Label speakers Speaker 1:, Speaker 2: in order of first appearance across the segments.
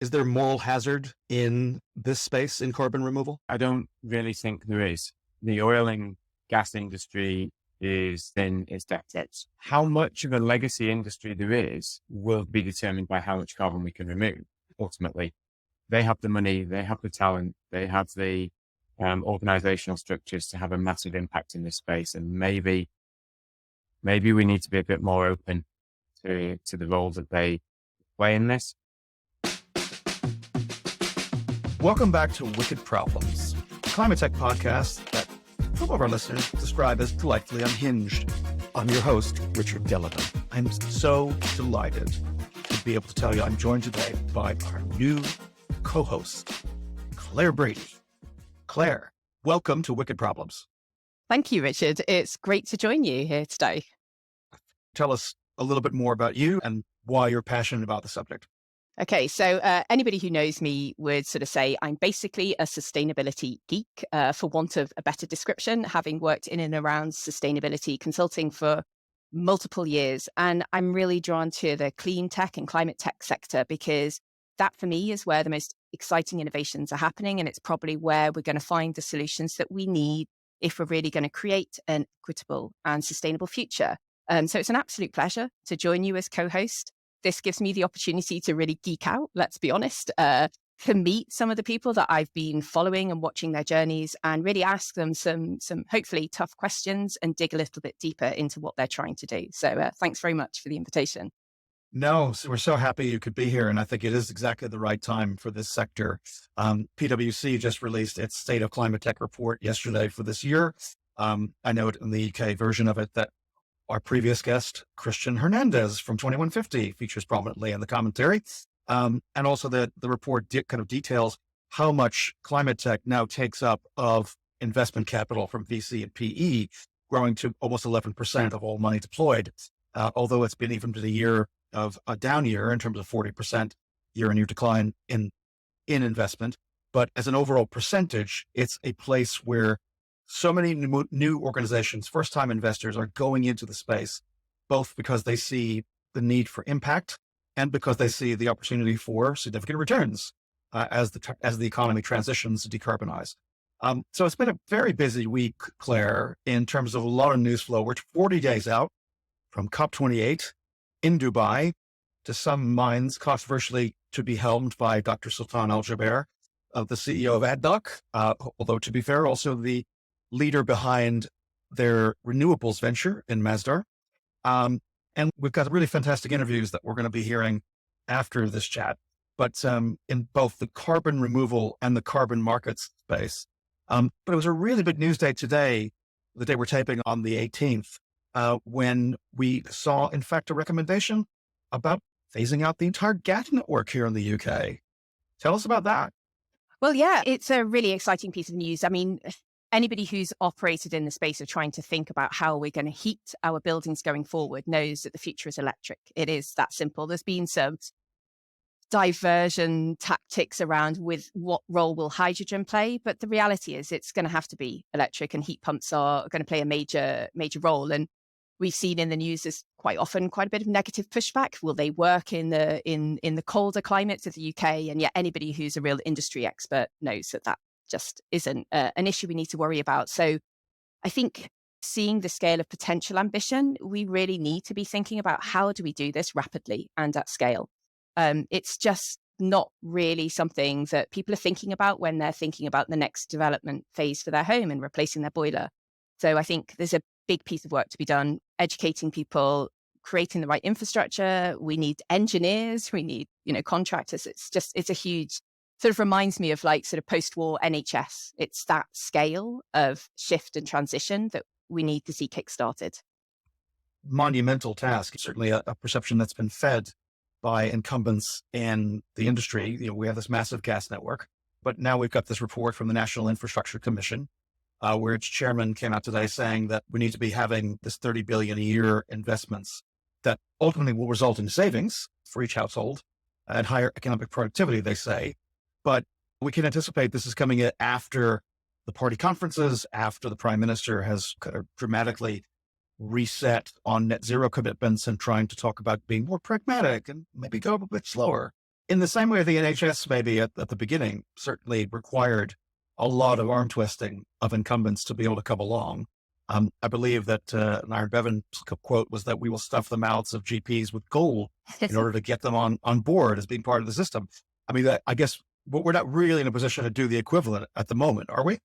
Speaker 1: Is there moral hazard in this space in carbon removal?
Speaker 2: I don't really think there is. The oil and gas industry is in its depths. How much of a legacy industry there is will be determined by how much carbon we can remove. Ultimately, they have the money, they have the talent, they have the organizational structures to have a massive impact in this space. And maybe we need to be a bit more open to the role that they play in this.
Speaker 1: Welcome back to Wicked Problems, a climate tech podcast that some of our listeners describe as delightfully unhinged. I'm your host, Richard Gilligan. I'm so delighted to be able to tell you I'm joined today by our new co-host, Claire Brady. Claire, welcome to Wicked Problems.
Speaker 3: Thank you, Richard. It's great to join you here today.
Speaker 1: Tell us a little bit more about you and why you're passionate about the subject.
Speaker 3: Okay, so anybody who knows me would sort of say I'm basically a sustainability geek, for want of a better description, having worked in and around sustainability consulting for multiple years. And I'm really drawn to the clean tech and climate tech sector because that for me is where the most exciting innovations are happening. And it's probably where we're going to find the solutions that we need if we're really going to create an equitable and sustainable future. So it's an absolute pleasure to join you as co-host. This gives me the opportunity to really geek out, let's be honest, to meet some of the people that I've been following and watching their journeys and really ask them some hopefully tough questions and dig a little bit deeper into what they're trying to do. So thanks very much for the invitation.
Speaker 1: No, so we're so happy you could be here. And I think it is exactly the right time for this sector. PwC just released its State of Climate Tech report yesterday for this year. I know in the UK version of it that our previous guest, Christian Hernandez from 2150, features prominently in the commentary. And also the report kind of details how much climate tech now takes up of investment capital from VC and PE, growing to almost 11% of all money deployed. Although it's been even to the year of a down year in terms of 40% year-on-year decline in investment. But as an overall percentage, it's a place where so many new organizations, first-time investors are going into the space, both because they see the need for impact and because they see the opportunity for significant returns as the economy transitions to decarbonize. So it's been a very busy week, Claire, in terms of a lot of news flow. We're 40 days out from COP28 in Dubai, to some minds controversially to be helmed by Dr. Sultan Al Jaber, the CEO of ADNOC, although to be fair, also the leader behind their renewables venture in Masdar. And we've got really fantastic interviews that we're going to be hearing after this chat, but in both the carbon removal and the carbon markets space. But it was a really big news day today, the day we're taping on the 18th, when we saw, in fact, a recommendation about phasing out the entire gas network here in the UK. Tell us about that.
Speaker 3: Well, yeah, it's a really exciting piece of news. I mean, anybody who's operated in the space of trying to think about how we're going to heat our buildings going forward knows that the future is electric. It is that simple. There's been some diversion tactics around with what role will hydrogen play, but the reality is it's going to have to be electric, and heat pumps are going to play a major role. And we've seen in the news there's quite often quite a bit of negative pushback. Will they work in the colder climates of the UK? And yet anybody who's a real industry expert knows that just isn't an issue we need to worry about. So I think seeing the scale of potential ambition, we really need to be thinking about how do we do this rapidly and at scale. It's just not really something that people are thinking about when they're thinking about the next development phase for their home and replacing their boiler. So I think there's a big piece of work to be done, educating people, creating the right infrastructure. We need engineers, we need, contractors. It's a huge, sort of reminds me of like sort of post-war NHS. It's that scale of shift and transition that we need to see kickstarted.
Speaker 1: Monumental task, certainly a perception that's been fed by incumbents in the industry. We have this massive gas network, but now we've got this report from the National Infrastructure Commission, where its chairman came out today saying that we need to be having this 30 billion a year investments that ultimately will result in savings for each household and higher economic productivity, they say. But we can anticipate this is coming in after the party conferences, after the prime minister has kind of dramatically reset on net zero commitments and trying to talk about being more pragmatic and maybe go a bit slower In the same way, the NHS maybe at the beginning certainly required a lot of arm twisting of incumbents to be able to come along. I believe that Aaron Bevan's quote was that we will stuff the mouths of GPs with gold in order to get them on board as being part of the system. I mean, I guess we're not really in a position to do the equivalent at the moment, are we?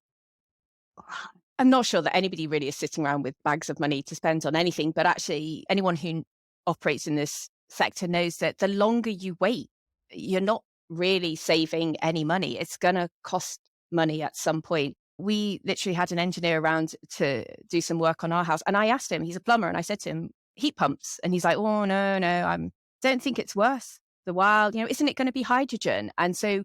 Speaker 3: I'm not sure that anybody really is sitting around with bags of money to spend on anything, but actually anyone who operates in this sector knows that the longer you wait, you're not really saving any money. It's going to cost money at some point. We literally had an engineer around to do some work on our house. And I asked him, he's a plumber, and I said to him, heat pumps. And he's like, oh, no, I don't think it's worth the while. Isn't it going to be hydrogen? And so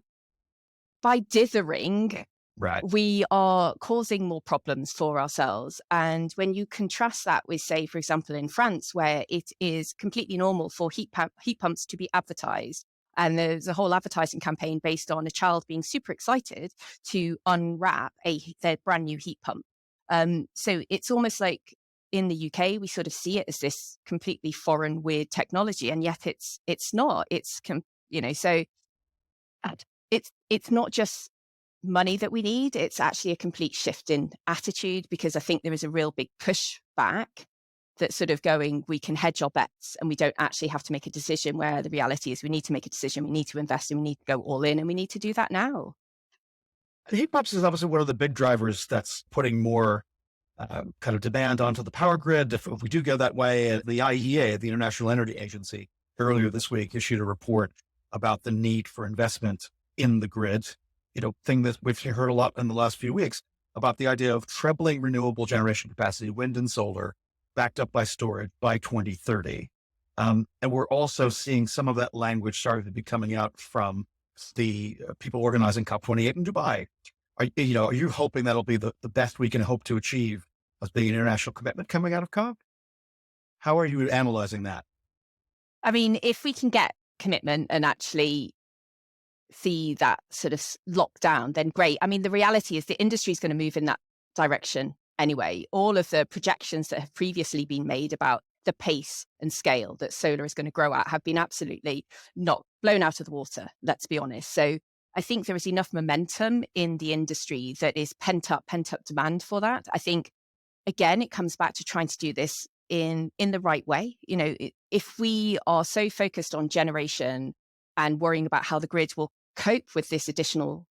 Speaker 3: by dithering,
Speaker 1: Right.
Speaker 3: we are causing more problems for ourselves. And when you contrast that with, say, for example, in France, where it is completely normal for heat pumps to be advertised, and there's a whole advertising campaign based on a child being super excited to unwrap their brand new heat pump. So it's almost like in the UK, we sort of see it as this completely foreign, weird technology, and yet it's not. So it's not just money that we need. It's actually a complete shift in attitude, because I think there is a real big pushback that's sort of going, we can hedge our bets and we don't actually have to make a decision, where the reality is we need to make a decision, we need to invest, and we need to go all in, and we need to do that now.
Speaker 1: The heat pumps is obviously one of the big drivers that's putting more kind of demand onto the power grid. If we do go that way, the IEA, the International Energy Agency, earlier this week issued a report about the need for investment in the grid. Thing that we've heard a lot in the last few weeks about the idea of trebling renewable generation capacity, wind and solar, backed up by storage by 2030. And we're also seeing some of that language starting to be coming out from the people organizing COP28 in Dubai. Are you hoping that'll be the best we can hope to achieve as being an international commitment coming out of COP? How are you analyzing that?
Speaker 3: I mean, if we can get commitment and actually see that sort of lockdown, then great. I mean, the reality is the industry is going to move in that direction anyway. All of the projections that have previously been made about the pace and scale that solar is going to grow at have been absolutely not blown out of the water, let's be honest. So I think there is enough momentum in the industry that is pent up demand for that. I think, again, it comes back to trying to do this in the right way. If we are so focused on generation and worrying about how the grid will cope with this additional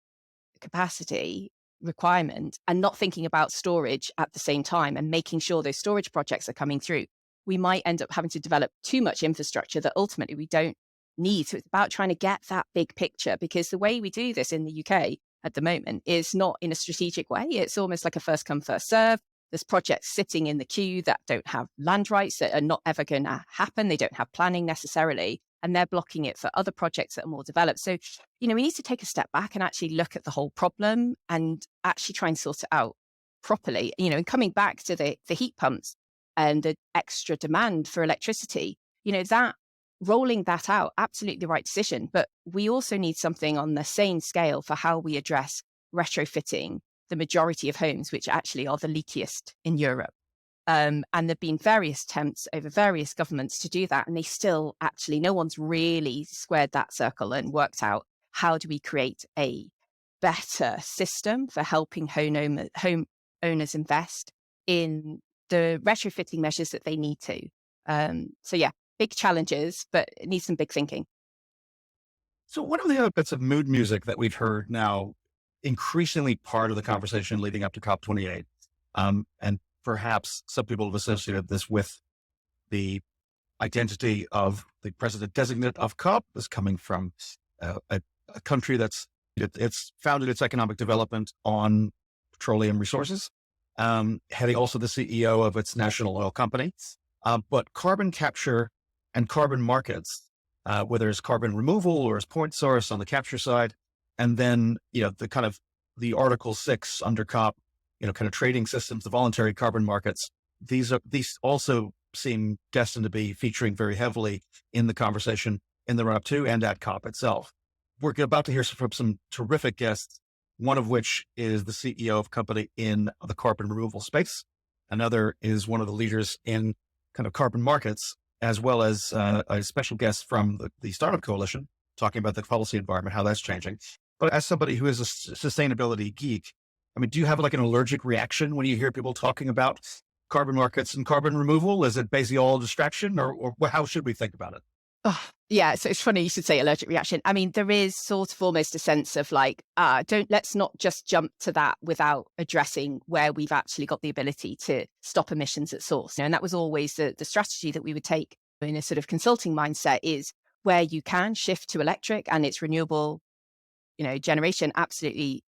Speaker 3: capacity requirement, and not thinking about storage at the same time and making sure those storage projects are coming through, we might end up having to develop too much infrastructure that ultimately we don't need. So it's about trying to get that big picture, because the way we do this in the UK at the moment is not in a strategic way. It's almost like a first come, first serve. There's projects sitting in the queue that don't have land rights, that are not ever going to happen. They don't have planning necessarily, and they're blocking it for other projects that are more developed. So, we need to take a step back and actually look at the whole problem and actually try and sort it out properly. And coming back to the heat pumps and the extra demand for electricity, that rolling that out, absolutely the right decision. But we also need something on the same scale for how we address retrofitting the majority of homes, which actually are the leakiest in Europe. And there've been various attempts over various governments to do that. And they still actually, no one's really squared that circle and worked out, how do we create a better system for helping homeowners invest in the retrofitting measures that they need to. So yeah, big challenges, but it needs some big thinking.
Speaker 1: So one of the other bits of mood music that we've heard now, increasingly part of the conversation leading up to COP28, and perhaps some people have associated this with the identity of the president designate of COP, is coming from a country it's founded its economic development on petroleum resources, heading also the CEO of its national oil company. But carbon capture and carbon markets, whether it's carbon removal or as point source on the capture side, and then, the kind of the Article 6 under COP, kind of trading systems, the voluntary carbon markets, these also seem destined to be featuring very heavily in the conversation in the run-up to and at COP itself. We're about to hear from some terrific guests, one of which is the CEO of a company in the carbon removal space. Another is one of the leaders in kind of carbon markets, as well as a special guest from the Startup Coalition, talking about the policy environment, how that's changing. But as somebody who is a sustainability geek, I mean, do you have like an allergic reaction when you hear people talking about carbon markets and carbon removal? Is it basically all a distraction, or how should we think about it?
Speaker 3: Oh, yeah, so it's funny you should say allergic reaction. I mean, there is sort of almost a sense of like, let's not just jump to that without addressing where we've actually got the ability to stop emissions at source. And that was always the strategy that we would take in a sort of consulting mindset, is where you can shift to electric and it's renewable, generation, absolutely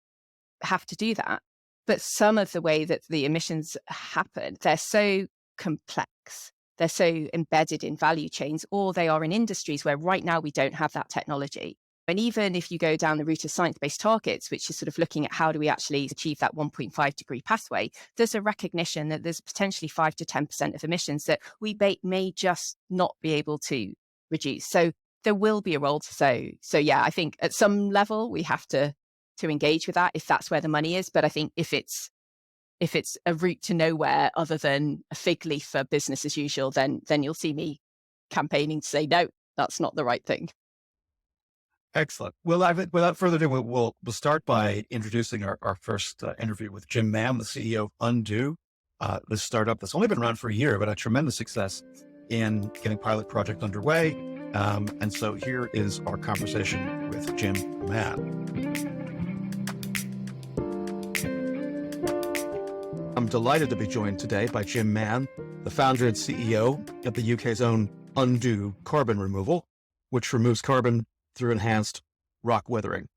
Speaker 3: have to do that. But some of the way that the emissions happen, they're so complex, they're so embedded in value chains, or they are in industries where right now we don't have that technology. And even if you go down the route of science-based targets, which is sort of looking at how do we actually achieve that 1.5 degree pathway, there's a recognition that there's potentially 5 to 10% of emissions that we may just not be able to reduce. So there will be a role. So yeah, I think at some level we have to engage with that if that's where the money is. But I think if it's a route to nowhere other than a fig leaf for business as usual, then you'll see me campaigning to say, no, that's not the right thing.
Speaker 1: Excellent. Well, without further ado, we'll start by introducing our first interview with Jim Mann, the CEO of Undo, this startup that's only been around for a year, but a tremendous success in getting pilot project underway. And so here is our conversation with Jim Mann. I'm delighted to be joined today by Jim Mann, the founder and CEO of the UK's own Undo Carbon Removal, which removes carbon through enhanced rock weathering.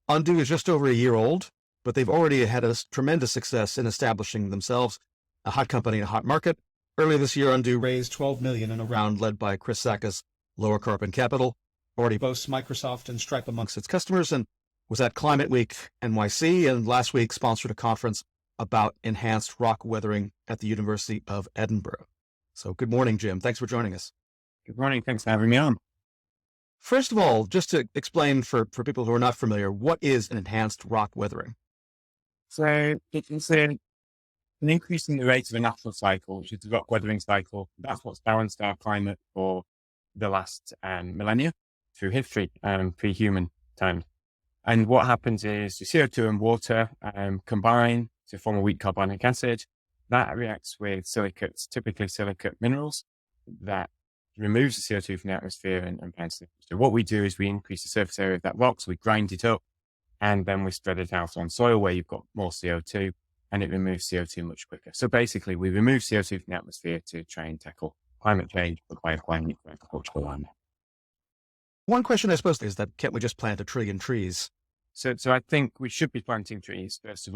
Speaker 1: Undo is just over a year old, but they've already had a tremendous success in establishing themselves a hot company in a hot market. Earlier this year, Undo raised $12 million in a round led by Chris Sacca's Lower Carbon Capital, already boasts Microsoft and Stripe amongst its customers, and was at Climate Week NYC, and last week sponsored a conference about enhanced rock weathering at the University of Edinburgh. So good morning, Jim. Thanks for joining us.
Speaker 2: Good morning. Thanks for having me on.
Speaker 1: First of all, just to explain for people who are not familiar, what is an enhanced rock weathering?
Speaker 2: So it's an increase in the rate of a natural cycle, which is the rock weathering cycle. That's what's balanced our climate for the last millennia through history, pre-human times. And what happens is the CO2 and water combine to form a weak carbonic acid. That reacts with silicates, typically silicate minerals, that removes the CO2 from the atmosphere and binds it. So what we do is we increase the surface area of that rock, so we grind it up, and then we spread it out on soil where you've got more CO2, and it removes CO2 much quicker. So basically, we remove CO2 from the atmosphere to try and tackle climate change, but by applying it to agricultural land.
Speaker 1: One question, I suppose, is that can't we just plant 1 trillion trees?
Speaker 2: So I think we should be planting trees, first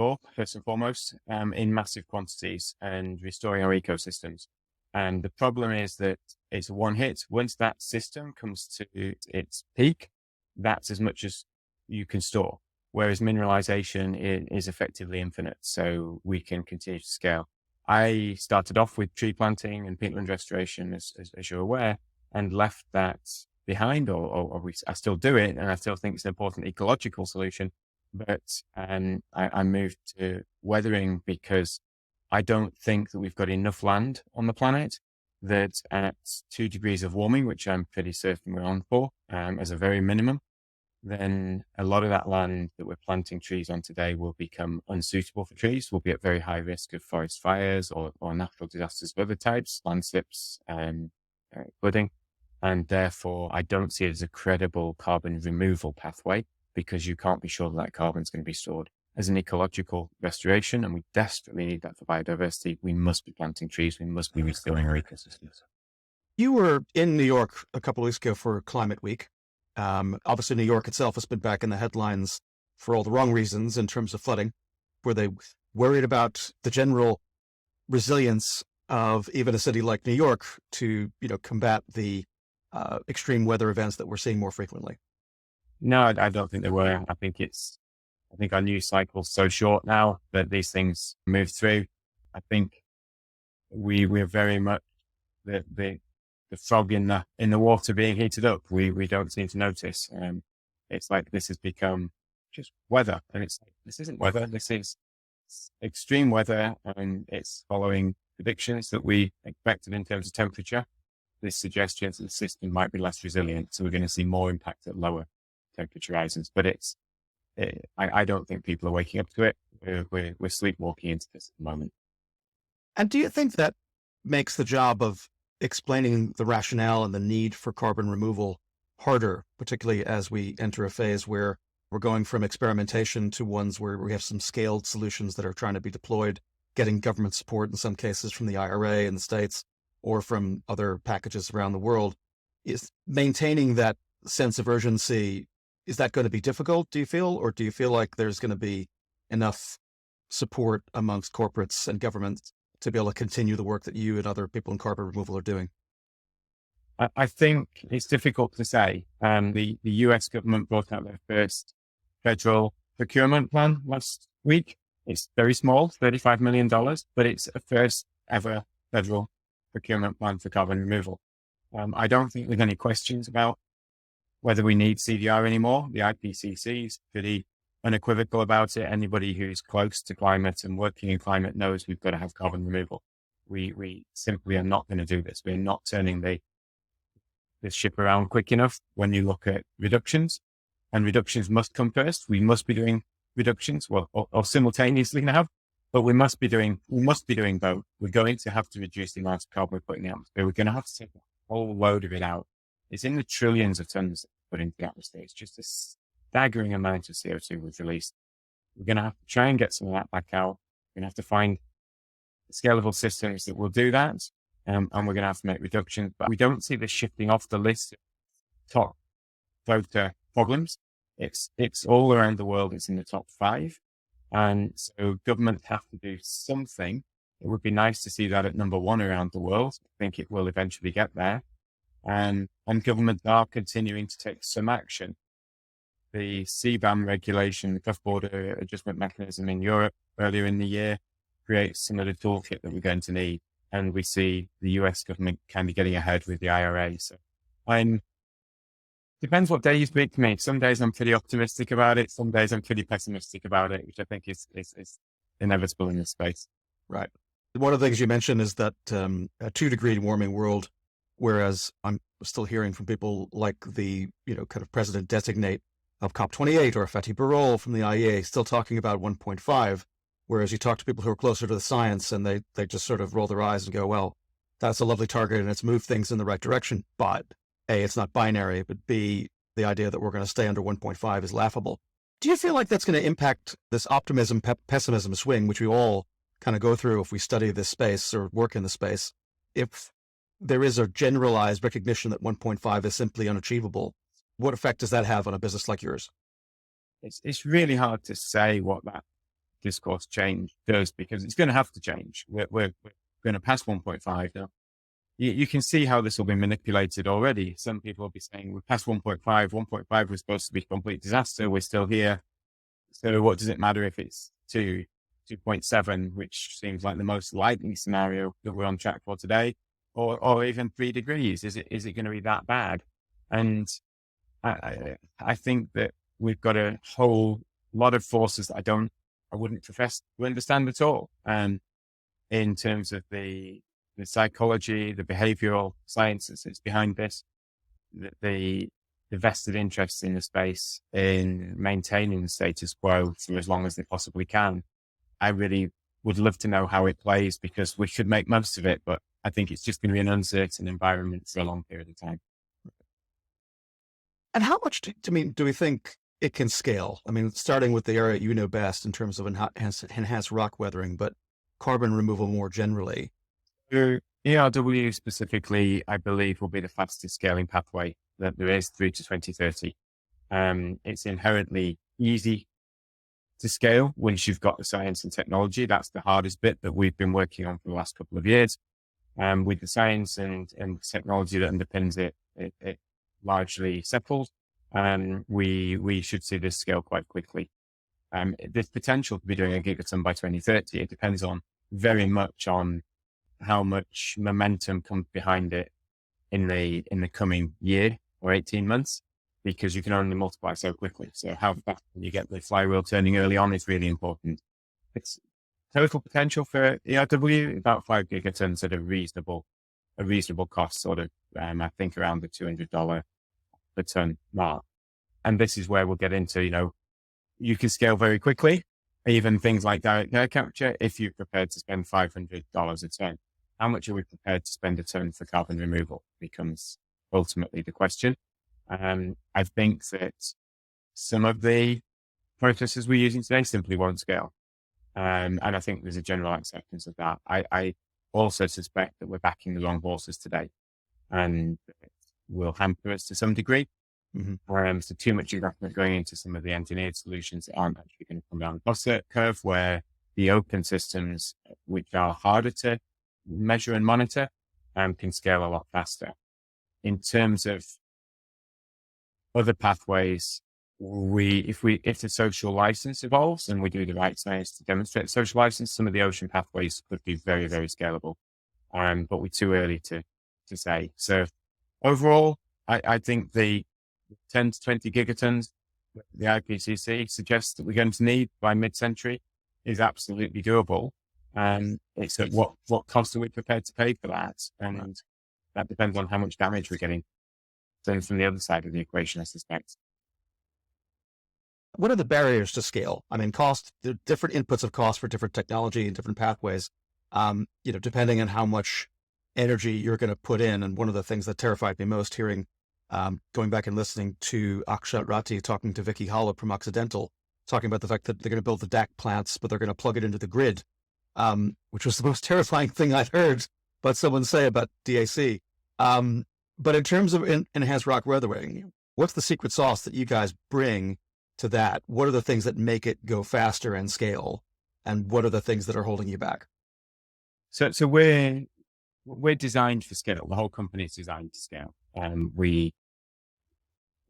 Speaker 2: and foremost, in massive quantities and restoring our ecosystems. And the problem is that it's a one hit. Once that system comes to its peak, that's as much as you can store. Whereas mineralization is effectively infinite. So we can continue to scale. I started off with tree planting and peatland restoration, as you're aware, and left that behind, I still do it, and I still think it's an important ecological solution. But I moved to weathering because I don't think that we've got enough land on the planet that at 2 degrees of warming, which I'm pretty certain we're on for, as a very minimum, then a lot of that land that we're planting trees on today will become unsuitable for trees. We'll be at very high risk of forest fires or natural disasters of other types, landslips, flooding. And therefore, I don't see it as a credible carbon removal pathway, because you can't be sure that carbon is going to be stored. As an ecological restoration, and we desperately need that for biodiversity, we must be planting trees. We must be restoring our ecosystems.
Speaker 1: You were in New York a couple of weeks ago for Climate Week. Obviously, New York itself has been back in the headlines for all the wrong reasons in terms of flooding. Were they worried about the general resilience of even a city like New York to, combat the extreme weather events that we're seeing more frequently?
Speaker 2: No, I don't think they were. I think our news cycle's so short now that these things move through. I think we're very much the frog in the water being heated up. We don't seem to notice. It's like this has become just weather, and it's like, this isn't weather. This is extreme weather, and it's following predictions that we expected in terms of temperature. this suggestions that the system might be less resilient. So we're going to see more impact at lower temperature horizons. But I don't think people are waking up to it. We're sleepwalking into this at the moment.
Speaker 1: And do you think that makes the job of explaining the rationale and the need for carbon removal harder, particularly as we enter a phase where we're going from experimentation to ones where we have some scaled solutions that are trying to be deployed, getting government support in some cases from the IRA in the States or from other packages around the world? Is maintaining that sense of urgency, is that going to be difficult, do you feel? Or do you feel like there's going to be enough support amongst corporates and governments to be able to continue the work that you and other people in carbon removal are doing?
Speaker 2: I think it's difficult to say. The US government brought out their first federal procurement plan last week. It's very small, $35 million, but it's a first ever federal procurement plan for carbon removal. I don't think there's any questions about whether we need CDR anymore. The IPCC is pretty unequivocal about it. Anybody who's close to climate and working in climate knows we've got to have carbon removal. We simply are not going to do this. We're not turning the ship around quick enough when you look at reductions, and reductions must come first. We must be doing reductions, well, or simultaneously now, but we must be doing both. We're going to have to reduce the amount of carbon we put in the atmosphere. We're going to have to take a whole load of it out. It's in the trillions of tons put into the atmosphere. It's just a staggering amount of CO2 was released. We're going to have to try and get some of that back out. We're going to have to find scalable systems that will do that. And we're going to have to make reductions, but we don't see this shifting off the list of top voter problems. It's all around the world. It's in the top 5. And so governments have to do something. It would be nice to see that at number 1 around the world. I think it will eventually get there. And governments are continuing to take some action. The CBAM regulation, the cross-border adjustment mechanism in Europe earlier in the year, creates some of the toolkit that we're going to need. And we see the US government kind of getting ahead with the IRA. So depends what day you speak to me. Some days I'm pretty optimistic about it. Some days I'm pretty pessimistic about it, which I think is inevitable in this space.
Speaker 1: Right. One of the things you mentioned is that a 2-degree warming world, whereas I'm still hearing from people like the, kind of president designate of COP28 or Fatih Birol from the IEA still talking about 1.5. Whereas you talk to people who are closer to the science and they just sort of roll their eyes and go, well, that's a lovely target and it's moved things in the right direction. But A, it's not binary, but B, the idea that we're going to stay under 1.5 is laughable. Do you feel like that's going to impact this optimism, pessimism swing, which we all kind of go through if we study this space or work in the space? If there is a generalized recognition that 1.5 is simply unachievable, what effect does that have on a business like yours?
Speaker 2: It's really hard to say what that discourse change does, because it's going to have to change. We're going to pass 1.5 now. You can see how this will be manipulated already. Some people will be saying we're past 1.5. 1.5 was supposed to be a complete disaster. We're still here. So what does it matter if it's 2.7, which seems like the most likely scenario that we're on track for today, or even 3 degrees? Is it going to be that bad? And I think that we've got a whole lot of forces that I wouldn't profess to understand at all. In terms of the psychology, the behavioral sciences that's behind this, the vested interests in the space in maintaining the status quo for as long as they possibly can. I really would love to know how it plays, because we should make most of it, but I think it's just going to be an uncertain environment for a long period of time.
Speaker 1: And how much do we think it can scale? I mean, starting with the area you know best in terms of enhanced rock weathering, but carbon removal more generally.
Speaker 2: ERW specifically, I believe, will be the fastest scaling pathway that there is through to 2030. It's inherently easy to scale once you've got the science and technology. That's the hardest bit that we've been working on for the last couple of years. With the science and technology that underpins it largely settled, we should see this scale quite quickly. There's potential to be doing a gigaton by 2030. It depends very much on how much momentum comes behind it in the coming year or 18 months, because you can only multiply so quickly. So how fast can you get the flywheel turning early on is really important. It's total potential for ERW, about 5 gigatons at a reasonable cost, sort of I think around the $200 per ton mark. And this is where we'll get into, you can scale very quickly, even things like direct air capture. If you're prepared to spend $500 a ton, how much are we prepared to spend a ton for carbon removal becomes ultimately the question. I think that some of the processes we're using today simply won't scale. And I think there's a general acceptance of that. I also suspect that we're backing the wrong horses today, and it will hamper us to some degree. So too much investment going into some of the engineered solutions that aren't actually going to come down the cost curve, where the open systems, which are harder to measure and monitor, can scale a lot faster. In terms of other pathways, if the social license evolves and we do the right science to demonstrate social license, some of the ocean pathways could be very, very scalable. But we're too early to say. So overall, I think the 10 to 20 gigatons the IPCC suggests that we're going to need by mid-century is absolutely doable. It's at what cost are we prepared to pay for that? And that depends on how much damage we're getting. So from the other side of the equation, I suspect.
Speaker 1: What are the barriers to scale? I mean, cost, the different inputs of cost for different technology and different pathways, depending on how much energy you're going to put in. And one of the things that terrified me most hearing, going back and listening to Akshat Ratti talking to Vicky Hollop from Occidental, talking about the fact that they're going to build the DAC plants, but they're going to plug it into the grid, which was the most terrifying thing I'd heard but someone say about DAC. But in terms of enhanced rock weathering, what's the secret sauce that you guys bring to that? What are the things that make it go faster and scale? And what are the things that are holding you back?
Speaker 2: So we're designed for scale. The whole company is designed to scale. We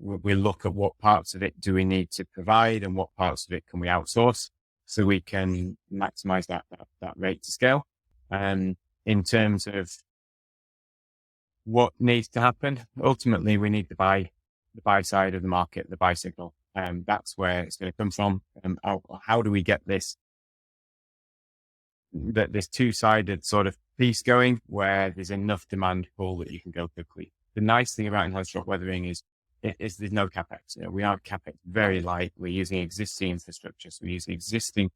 Speaker 2: look at what parts of it do we need to provide and what parts of it can we outsource so we can maximize that rate to scale. In terms of what needs to happen, ultimately we need the buy side of the market, the buy signal. That's where it's going to come from. How do we get this two-sided sort of piece going where there's enough demand pull that you can go quickly? The nice thing about enhanced rock weathering is there's no capex. We are capex very light. We're using existing infrastructure. So we use existing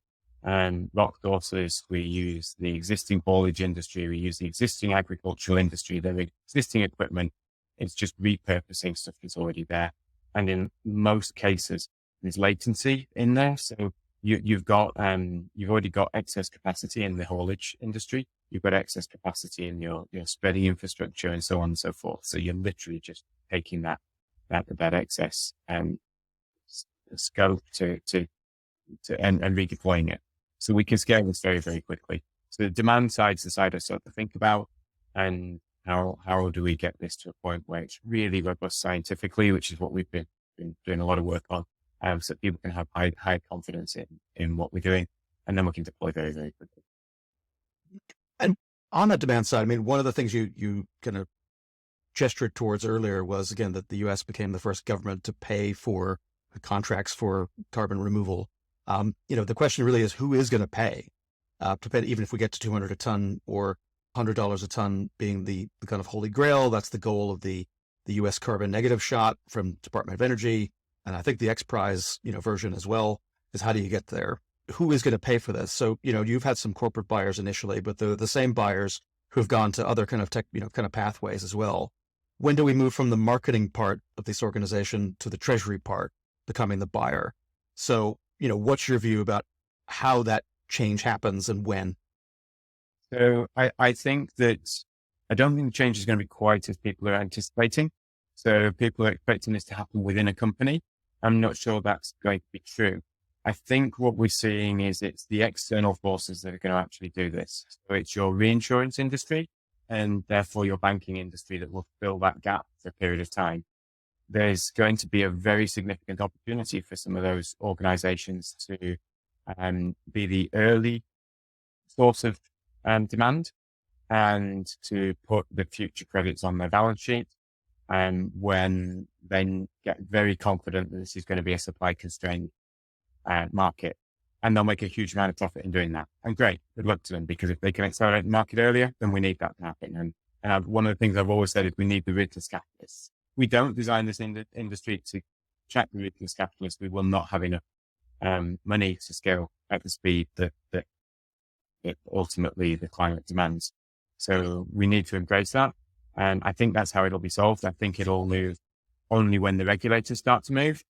Speaker 2: rock sources. We use the existing haulage industry. We use the existing agricultural industry. The existing equipment. It's just repurposing stuff that's already there. And in most cases, there's latency in there. So you've already got excess capacity in the haulage industry. You've got excess capacity in your spreading infrastructure and so on and so forth. So you're literally just taking that excess scope to and redeploying it. So we can scale this very, very quickly. So the demand side's the side I start to think about, and how do we get this to a point where it's really robust scientifically, which is what we've been doing a lot of work on, so that people can have high confidence in what we're doing, and then we can deploy very, very quickly.
Speaker 1: And on that demand side, I mean, one of the things you kind of gestured towards earlier was, again, that the U.S. became the first government to pay for contracts for carbon removal. The question really is, who is going to pay, even if we get to $200 a ton or $100 a ton being the kind of holy grail. That's the goal of the U.S. carbon negative shot from Department of Energy. And I think the X Prize, version as well is, how do you get there? Who is going to pay for this? So, you've had some corporate buyers initially, but the same buyers who have gone to other kind of tech, kind of pathways as well. When do we move from the marketing part of this organization to the treasury part, becoming the buyer? So, what's your view about how that change happens and when?
Speaker 2: So I think that I don't think the change is going to be quite as people are anticipating. So people are expecting this to happen within a company. I'm not sure that's going to be true. I think what we're seeing is it's the external forces that are going to actually do this. So it's your reinsurance industry and therefore your banking industry that will fill that gap for a period of time. There's going to be a very significant opportunity for some of those organizations to be the early source of demand and to put the future credits on their balance sheet. And when they get very confident that this is going to be a supply constrained market, and they'll make a huge amount of profit in doing that. And great, good luck to them, because if they can accelerate the market earlier, then we need that to happen. One of the things I've always said is we need the ruthless capitalists. We don't design this industry to attract the ruthless capitalists. We will not have enough money to scale at the speed that ultimately the climate demands. So we need to embrace that. And I think that's how it'll be solved. I think it'll move only when the regulators start to move.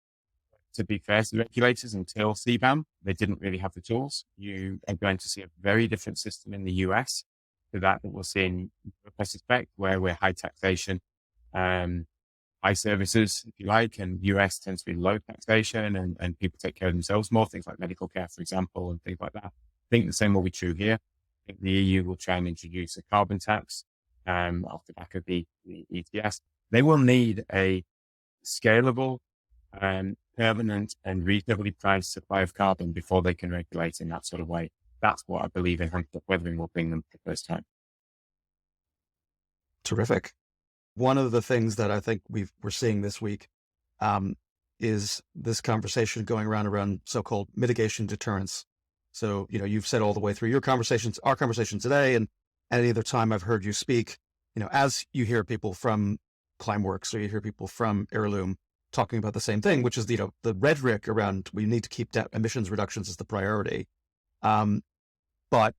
Speaker 2: To be fair to the regulators, until CBAM, they didn't really have the tools. You are going to see a very different system in the US to that we'll see in Europe, I suspect, where we're high taxation, high services, if you like, and US tends to be low taxation and people take care of themselves more, things like medical care, for example, and things like that. I think the same will be true here. I think the EU will try and introduce a carbon tax off the back of the ETS. They will need a scalable, permanent and reasonably priced supply of carbon before they can regulate in that sort of way. That's what I believe in weathering will bring them for the first time.
Speaker 1: Terrific. One of the things that I think we're seeing this week is this conversation going around so-called mitigation deterrence. So, you've said all the way through your conversations, our conversation today, and any other time I've heard you speak, as you hear people from Climeworks or you hear people from Heirloom talking about the same thing, which is, the rhetoric around we need to keep emissions reductions as the priority. But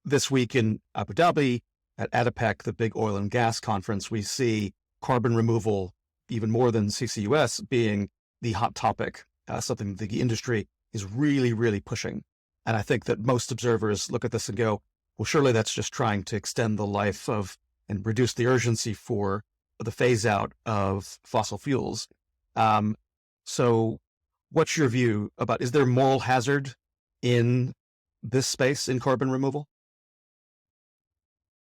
Speaker 1: this week in Abu Dhabi at ADIPEC, the big oil and gas conference, we see carbon removal, even more than CCUS, being the hot topic, something the industry is really, really pushing. And I think that most observers look at this and go, well, surely that's just trying to extend the life of and reduce the urgency for the phase out of fossil fuels. So what's your view about, is there moral hazard in this space in carbon removal?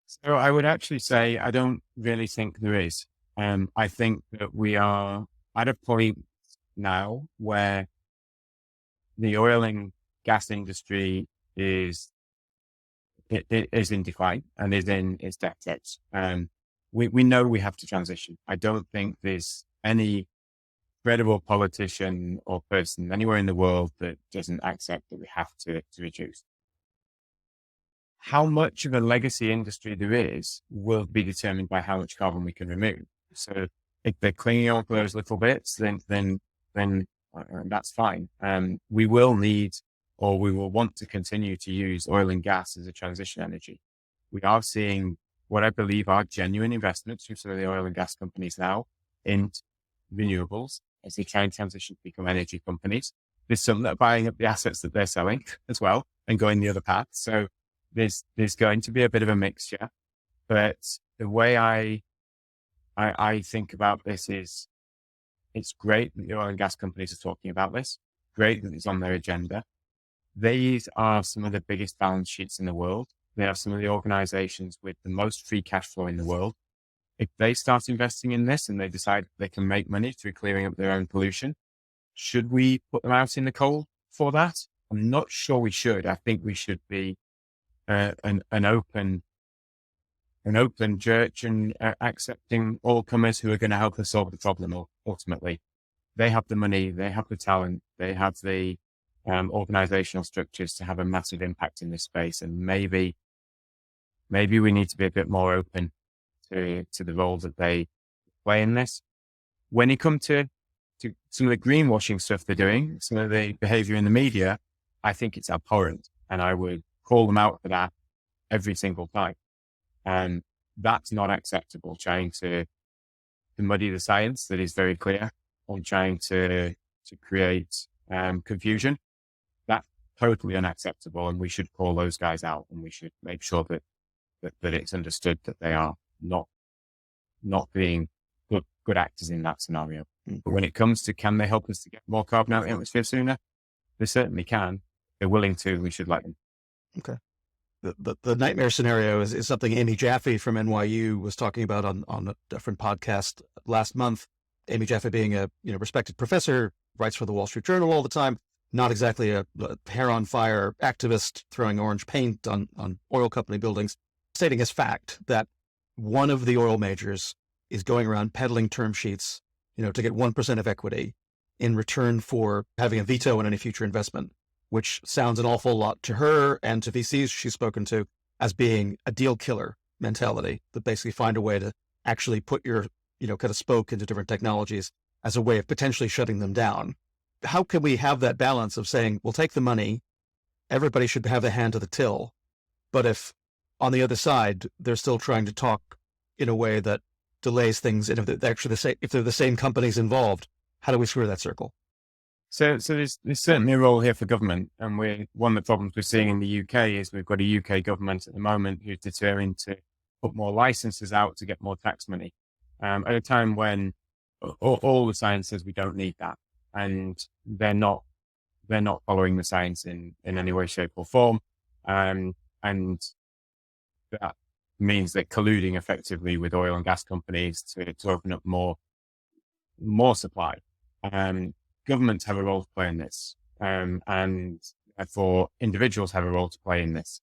Speaker 2: So I would actually say, I don't really think there is. I think that we are at a point now where the oil and gas industry is in decline and is in its deficits. We know we have to transition. I don't think there's any credible politician or person anywhere in the world that doesn't accept that we have to reduce. How much of a legacy industry there is will be determined by how much carbon we can remove. So if they're clinging on to those little bits, then that's fine. We will need, or we will want to continue to use oil and gas as a transition energy. We are seeing what I believe are genuine investments from some of the oil and gas companies now in renewables as they try and transition to become energy companies. There's some that are buying up the assets that they're selling as well and going the other path. So there's going to be a bit of a mixture, but the way I think about this is it's great that the oil and gas companies are talking about this. Great that it's on their agenda. These are some of the biggest balance sheets in the world. They are some of the organizations with the most free cash flow in the world. If they start investing in this and they decide they can make money through clearing up their own pollution, should we put them out in the cold for that? I'm not sure we should. I think we should be an open church and accepting all comers who are going to help us solve the problem. Ultimately, they have the money, they have the talent, they have the organizational structures to have a massive impact in this space. And maybe we need to be a bit more open to the role that they play in this. When it comes to some of the greenwashing stuff they're doing, some of the behavior in the media, I think it's abhorrent, and I would call them out for that every single time. And that's not acceptable, trying to muddy the science that is very clear or trying to create confusion. That's totally unacceptable, and we should call those guys out, and we should make sure that it's understood that they are not being good actors in that scenario. But when it comes to, can they help us to get more carbon out of the atmosphere sooner? They certainly can. They're willing to. We should let them.
Speaker 1: Okay. The nightmare scenario is something Amy Jaffe from NYU was talking about on a different podcast last month. Amy Jaffe being a respected professor, writes for the Wall Street Journal all the time, not exactly a hair on fire activist throwing orange paint on oil company buildings, stating as fact that one of the oil majors is going around peddling term sheets, to get 1% of equity in return for having a veto on any future investment, which sounds an awful lot to her and to VCs she's spoken to as being a deal killer. mentality, that basically find a way to actually put your, kind of spoke into different technologies as a way of potentially shutting them down. How can we have that balance of saying, we'll take the money, everybody should have their hand to the till, but if on the other side, they're still trying to talk in a way that delays things, and if they're actually if they're the same companies involved, how do we square that circle?
Speaker 2: So there's certainly a role here for government, and one of the problems we're seeing in the UK is we've got a UK government at the moment who's determined to put more licenses out to get more tax money, at a time when all the science says we don't need that, and they're not following the science in any way, shape, or form, and that means they're colluding effectively with oil and gas companies to open up more supply. Governments have a role to play in this, and therefore individuals have a role to play in this.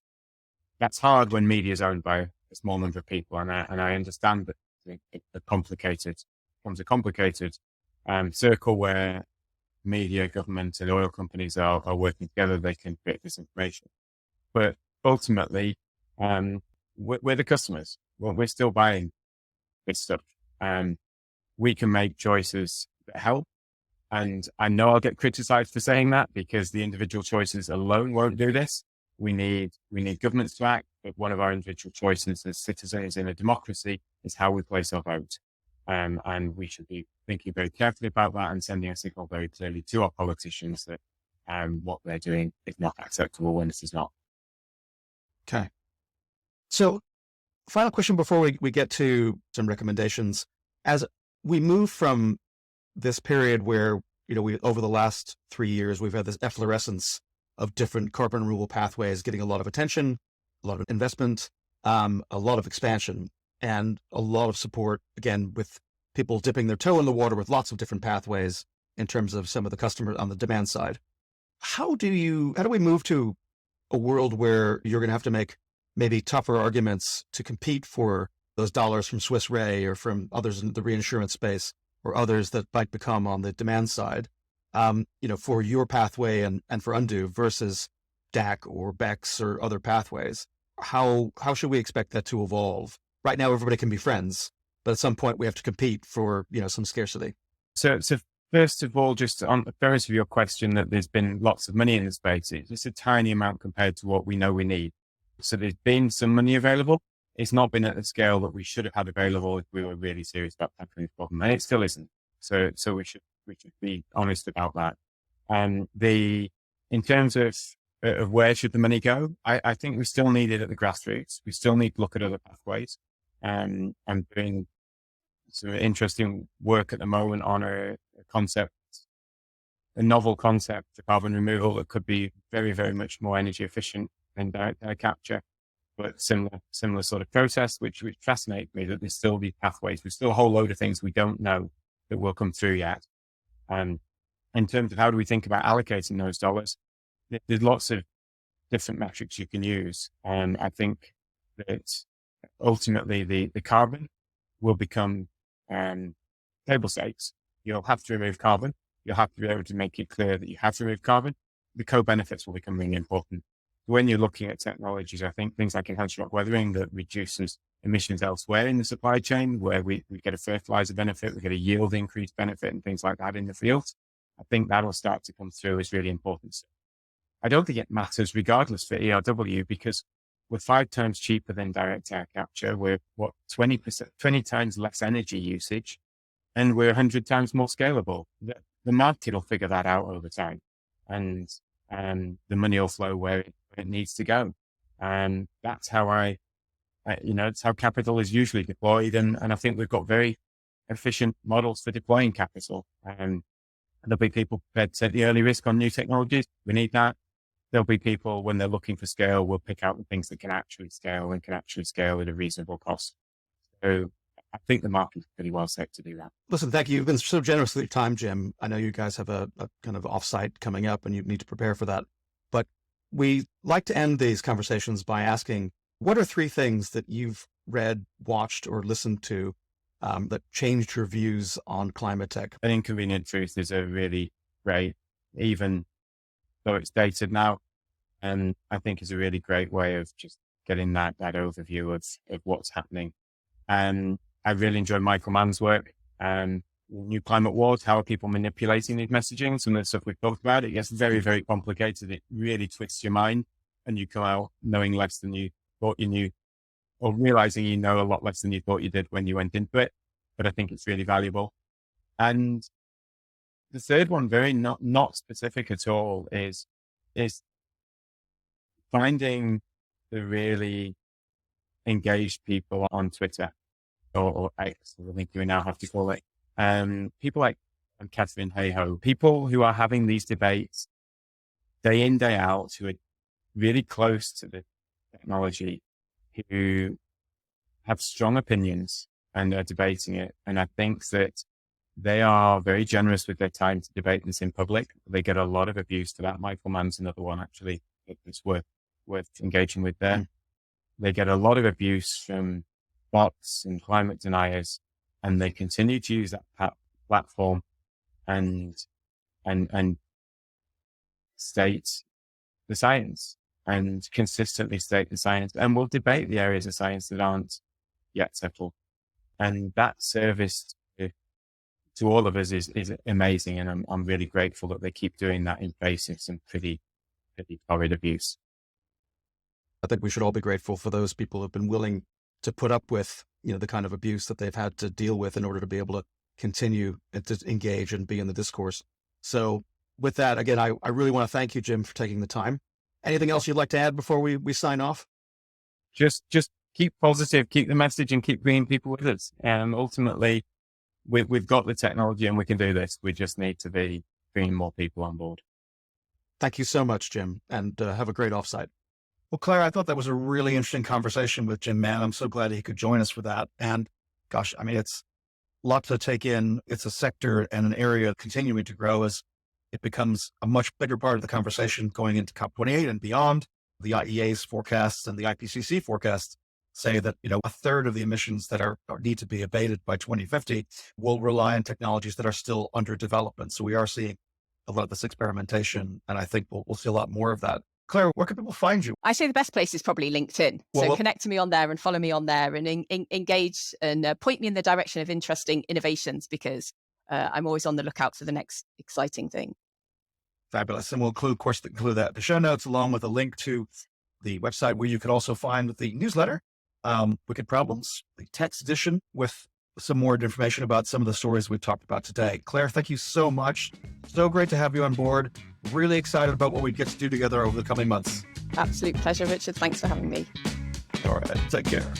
Speaker 2: That's hard when media is owned by a small number of people, and I understand that it's a complicated circle where media, government, and oil companies are working together. They can create this information, but ultimately, we're the customers. Well, we're still buying this stuff. We can make choices that help. And I know I'll get criticized for saying that because the individual choices alone won't do this. We need governments to act, but one of our individual choices as citizens in a democracy is how we place our vote. And we should be thinking very carefully about that and sending a signal very clearly to our politicians that what they're doing is not acceptable when this is not.
Speaker 1: Okay. So final question before we get to some recommendations. As we move from this period where, we over the last 3 years, we've had this efflorescence of different carbon removal pathways getting a lot of attention, a lot of investment, a lot of expansion, and a lot of support, again, with people dipping their toe in the water with lots of different pathways in terms of some of the customers on the demand side. How do we move to a world where you're going to have to make maybe tougher arguments to compete for those dollars from Swiss Re or from others in the reinsurance space or others that might become on the demand side, for your pathway and for Undo versus DAC or BEX or other pathways? How should we expect that to evolve? Right now, everybody can be friends, but at some point we have to compete for, some scarcity.
Speaker 2: So first of all, just on the premise of your question that there's been lots of money in the space, it's a tiny amount compared to what we know we need. So there's been some money available. It's not been at the scale that we should have had available if we were really serious about tackling this problem, and it still isn't. So we should be honest about that. In terms of where should the money go, I think we still need it at the grassroots. We still need to look at other pathways. I'm doing some interesting work at the moment on a novel concept for carbon removal that could be very, very much more energy efficient than direct air capture, but similar sort of process, which fascinates me that there's still these pathways. There's still a whole load of things we don't know that will come through yet. In terms of how do we think about allocating those dollars, there's lots of different metrics you can use. And I think that ultimately the carbon will become table stakes. You'll have to remove carbon. You'll have to be able to make it clear that you have to remove carbon. The co-benefits will become really important. When you're looking at technologies, I think things like enhanced rock weathering that reduces emissions elsewhere in the supply chain, where we get a fertilizer benefit, we get a yield increase benefit and things like that in the field. I think that'll start to come through as really important. I don't think it matters regardless for ERW because we're 5 times cheaper than direct air capture. We're 20 times less energy usage, and we're 100 times more scalable. The market will figure that out over time, and the money will flow where it needs to go. And that's how it's how capital is usually deployed. And I think we've got very efficient models for deploying capital. And there'll be people prepared to take the early risk on new technologies. We need that. There'll be people when they're looking for scale, will pick out the things that can actually scale and can actually scale at a reasonable cost. So I think the market is pretty well set to do that.
Speaker 1: Listen, thank you. You've been so generous with your time, Jim. I know you guys have a kind of offsite coming up and you need to prepare for that. But we like to end these conversations by asking, what are 3 things that you've read, watched, or listened to that changed your views on climate tech?
Speaker 2: An Inconvenient Truth is a really great, even though it's dated now, and I think is a really great way of just getting that overview of what's happening. I really enjoy Michael Mann's work. New Climate Wars, how are people manipulating these messaging? Some of the stuff we've talked about, it gets very, very complicated. It really twists your mind, and you come out knowing less than you thought you knew, or realizing you know a lot less than you thought you did when you went into it. But I think it's really valuable. And the third one, very not specific at all, is finding the really engaged people on Twitter or X, I think we now have to call it. People like Catherine Hayhoe, people who are having these debates day in, day out, who are really close to the technology, who have strong opinions and are debating it. And I think that they are very generous with their time to debate this in public. They get a lot of abuse for that. Michael Mann's another one, actually, that's worth engaging with there. They get a lot of abuse from bots and climate deniers, and they continue to use that platform and state the science and consistently state the science, and will debate the areas of science that aren't yet settled. And that service to all of us is amazing. And I'm really grateful that they keep doing that in face of some pretty horrid abuse.
Speaker 1: I think we should all be grateful for those people who have been willing to put up with, the kind of abuse that they've had to deal with in order to be able to continue to engage and be in the discourse. So with that, again, I really want to thank you, Jim, for taking the time. Anything else you'd like to add before we sign off?
Speaker 2: Just keep positive, keep the message, and keep bringing people with us. And ultimately, we've got the technology and we can do this. We just need to be bringing more people on board.
Speaker 1: Thank you so much, Jim, and have a great offsite. Well, Claire, I thought that was a really interesting conversation with Jim Mann. I'm so glad he could join us for that. And gosh, I mean, it's a lot to take in. It's a sector and an area continuing to grow as it becomes a much bigger part of the conversation going into COP28 and beyond. The IEA's forecasts and the IPCC forecasts say that, a third of the emissions that need to be abated by 2050 will rely on technologies that are still under development. So we are seeing a lot of this experimentation, and I think we'll see a lot more of that. Claire, where can people find you?
Speaker 3: I say the best place is probably LinkedIn. So connect to me on there and follow me on there and engage and point me in the direction of interesting innovations, because I'm always on the lookout for the next exciting thing.
Speaker 1: Fabulous. And we'll include that in the show notes, along with a link to the website where you could also find the newsletter, Wicked Problems, the text edition with some more information about some of the stories we've talked about today. Claire, thank you so much. So great to have you on board. Really excited about what we get to do together over the coming months.
Speaker 3: Absolute pleasure, Richard. Thanks for having me.
Speaker 1: All right. Take care.